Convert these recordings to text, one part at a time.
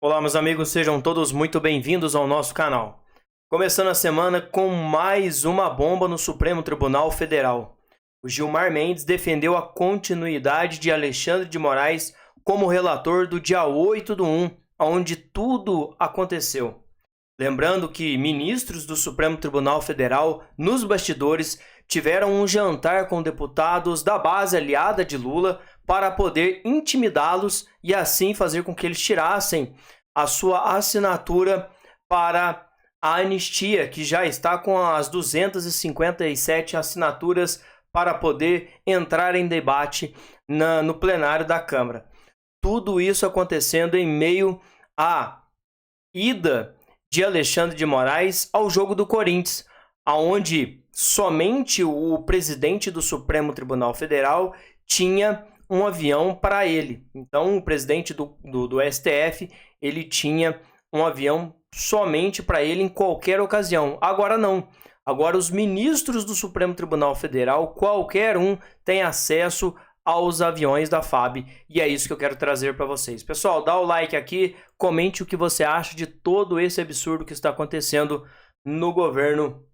Olá, meus amigos, sejam todos muito bem-vindos ao nosso canal. Começando a semana com mais uma bomba no Supremo Tribunal Federal. O Gilmar Mendes defendeu a continuidade de Alexandre de Moraes como relator do dia 8/1, onde tudo aconteceu. Lembrando que ministros do Supremo Tribunal Federal, nos bastidores, tiveram um jantar com deputados da base aliada de Lula para poder intimidá-los e assim fazer com que eles tirassem a sua assinatura para a anistia, que já está com as 257 assinaturas para poder entrar em debate no plenário da Câmara. Tudo isso acontecendo em meio à ida de Alexandre de Moraes ao jogo do Corinthians, aonde somente o presidente do Supremo Tribunal Federal tinha um avião para ele. Então, o presidente do STF, ele tinha um avião somente para ele em qualquer ocasião. Agora não. Agora os ministros do Supremo Tribunal Federal, qualquer um, tem acesso aos aviões da FAB. E é isso que eu quero trazer para vocês. Pessoal, dá o like aqui, comente o que você acha de todo esse absurdo que está acontecendo no governo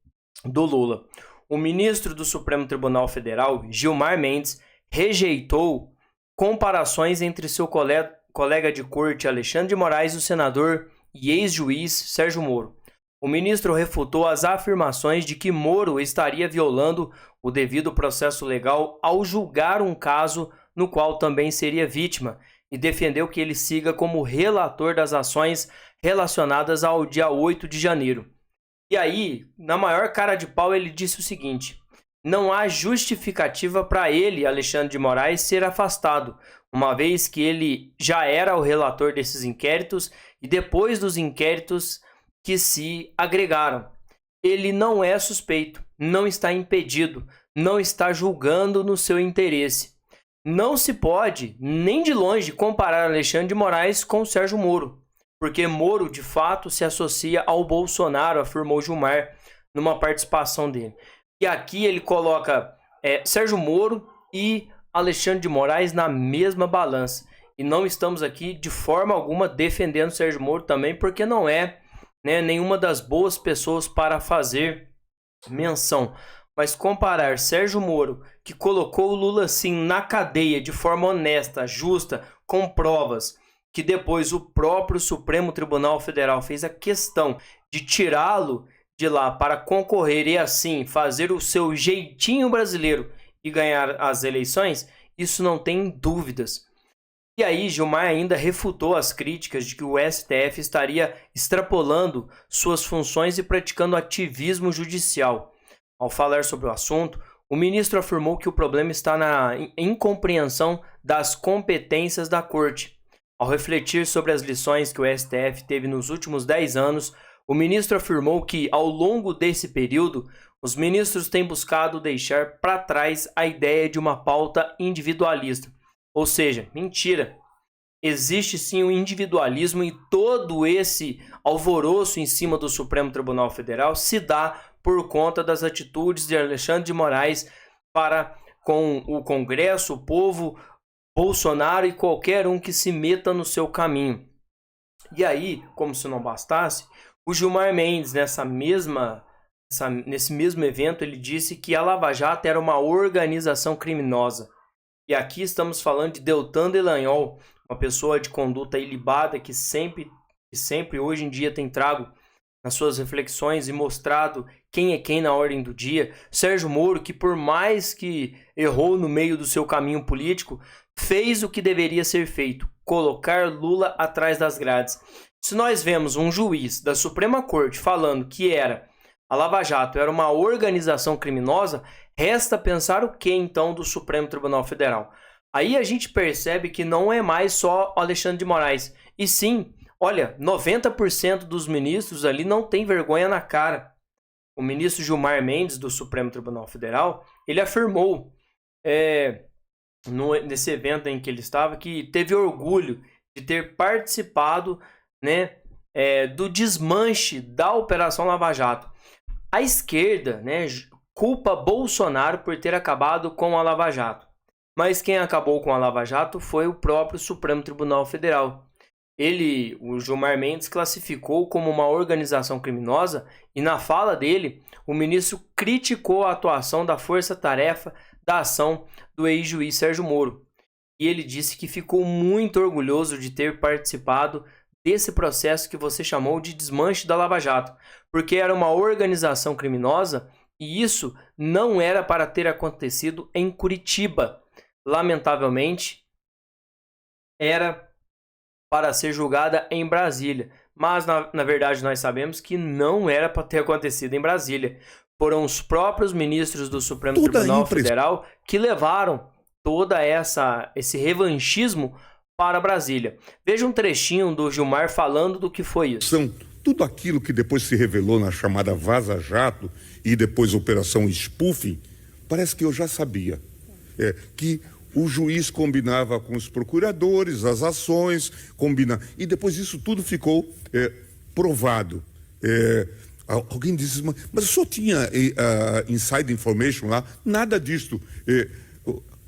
do Lula. O ministro do Supremo Tribunal Federal, Gilmar Mendes, rejeitou comparações entre seu colega de corte Alexandre de Moraes e o senador e ex-juiz Sérgio Moro. O ministro refutou as afirmações de que Moro estaria violando o devido processo legal ao julgar um caso no qual também seria vítima e defendeu que ele siga como relator das ações relacionadas ao dia 8 de janeiro. E aí, na maior cara de pau, ele disse o seguinte: não há justificativa para ele, Alexandre de Moraes, ser afastado, uma vez que ele já era o relator desses inquéritos e depois dos inquéritos que se agregaram. Ele não é suspeito, não está impedido, não está julgando no seu interesse. Não se pode, nem de longe, comparar Alexandre de Moraes com Sérgio Moro, porque Moro, de fato, se associa ao Bolsonaro, afirmou Gilmar numa participação dele. E aqui ele coloca Sérgio Moro e Alexandre de Moraes na mesma balança. E não estamos aqui de forma alguma defendendo Sérgio Moro também, porque não é nenhuma das boas pessoas para fazer menção. Mas comparar Sérgio Moro, que colocou o Lula sim na cadeia de forma honesta, justa, com provas, que depois o próprio Supremo Tribunal Federal fez a questão de tirá-lo de lá para concorrer e assim fazer o seu jeitinho brasileiro e ganhar as eleições, isso não tem dúvidas. E aí Gilmar ainda refutou as críticas de que o STF estaria extrapolando suas funções e praticando ativismo judicial. Ao falar sobre o assunto, o ministro afirmou que o problema está na incompreensão das competências da Corte. Ao refletir sobre as lições que o STF teve nos últimos 10 anos, o ministro afirmou que, ao longo desse período, os ministros têm buscado deixar para trás a ideia de uma pauta individualista. Ou seja, mentira. Existe sim o individualismo e todo esse alvoroço em cima do Supremo Tribunal Federal se dá por conta das atitudes de Alexandre de Moraes para com o Congresso, o povo, Bolsonaro e qualquer um que se meta no seu caminho. E aí, como se não bastasse, o Gilmar Mendes, nesse mesmo evento, ele disse que a Lava Jato era uma organização criminosa. E aqui estamos falando de Deltan Dallagnol, uma pessoa de conduta ilibada que sempre hoje em dia tem trago nas suas reflexões e mostrado quem é quem na ordem do dia. Sérgio Moro, que por mais que errou no meio do seu caminho político, fez o que deveria ser feito, colocar Lula atrás das grades. Se nós vemos um juiz da Suprema Corte falando que a Lava Jato era uma organização criminosa, resta pensar o que então do Supremo Tribunal Federal? Aí a gente percebe que não é mais só o Alexandre de Moraes, e sim, olha, 90% dos ministros ali não tem vergonha na cara. O ministro Gilmar Mendes, do Supremo Tribunal Federal, ele afirmou nesse evento em que ele estava, que teve orgulho de ter participado do desmanche da Operação Lava Jato. A esquerda culpa Bolsonaro por ter acabado com a Lava Jato. Mas quem acabou com a Lava Jato foi o próprio Supremo Tribunal Federal. o Gilmar Mendes, classificou como uma organização criminosa e, na fala dele, o ministro criticou a atuação da força-tarefa da ação do ex-juiz Sérgio Moro. E ele disse que ficou muito orgulhoso de ter participado desse processo que você chamou de desmanche da Lava Jato, porque era uma organização criminosa e isso não era para ter acontecido em Curitiba. Lamentavelmente, era para ser julgada em Brasília. Mas, na verdade, nós sabemos que não era para ter acontecido em Brasília. Foram os próprios ministros do Supremo Tribunal Federal que levaram toda esse revanchismo para Brasília. Veja um trechinho do Gilmar falando do que foi isso. Tudo aquilo que depois se revelou na chamada Vaza Jato e depois Operação Spoofing, parece que eu já sabia. Que o juiz combinava com os procuradores, as ações, e depois isso tudo ficou provado. Alguém disse, mas só tinha inside information lá? Nada disso.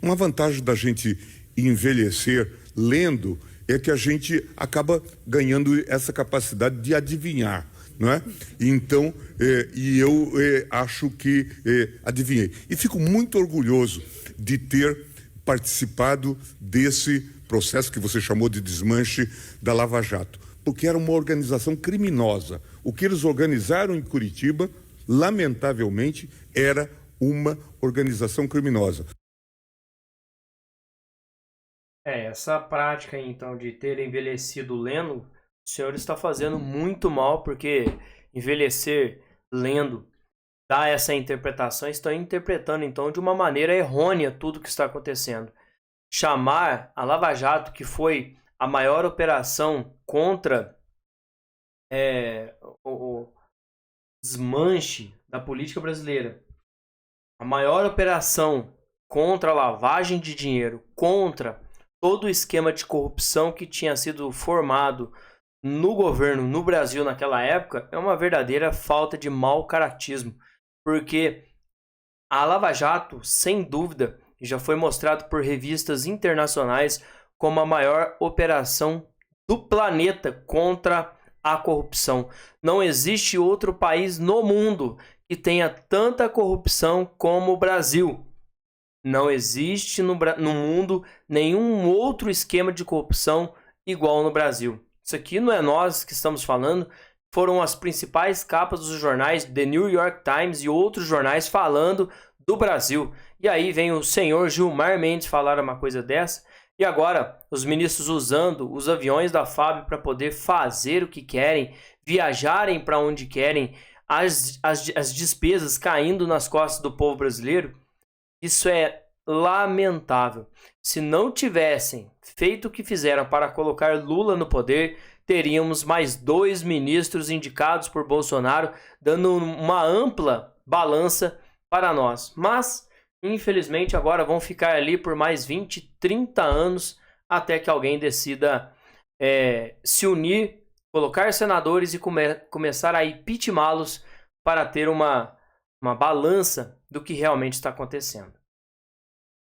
Uma vantagem da gente envelhecer lendo é que a gente acaba ganhando essa capacidade de adivinhar, não é? Então, eu acho que adivinhei. E fico muito orgulhoso de ter participado desse processo que você chamou de desmanche da Lava Jato, porque era uma organização criminosa. O que eles organizaram em Curitiba, lamentavelmente, era uma organização criminosa. Essa prática, então, de ter envelhecido lendo, o senhor está fazendo muito mal, porque envelhecer lendo dá essa interpretação, estão interpretando, então, de uma maneira errônea tudo que está acontecendo. Chamar a Lava Jato, que foi a maior operação contra o desmanche da política brasileira, a maior operação contra a lavagem de dinheiro, contra todo o esquema de corrupção que tinha sido formado no governo, no Brasil naquela época, é uma verdadeira falta de mau caratismo. Porque a Lava Jato, sem dúvida, já foi mostrado por revistas internacionais como a maior operação do planeta contra a corrupção. Não existe outro país no mundo que tenha tanta corrupção como o Brasil. Não existe no mundo nenhum outro esquema de corrupção igual no Brasil. Isso aqui não é nós que estamos falando. Foram as principais capas dos jornais, The New York Times e outros jornais falando do Brasil. E aí vem o senhor Gilmar Mendes falar uma coisa dessa. E agora os ministros usando os aviões da FAB para poder fazer o que querem, viajarem para onde querem, as despesas caindo nas costas do povo brasileiro. Isso é lamentável. Se não tivessem feito o que fizeram para colocar Lula no poder, teríamos mais 2 ministros indicados por Bolsonaro, dando uma ampla balança para nós. Mas, infelizmente, agora vão ficar ali por mais 20, 30 anos até que alguém decida se unir, colocar senadores e começar a impeachá-los para ter uma balança do que realmente está acontecendo.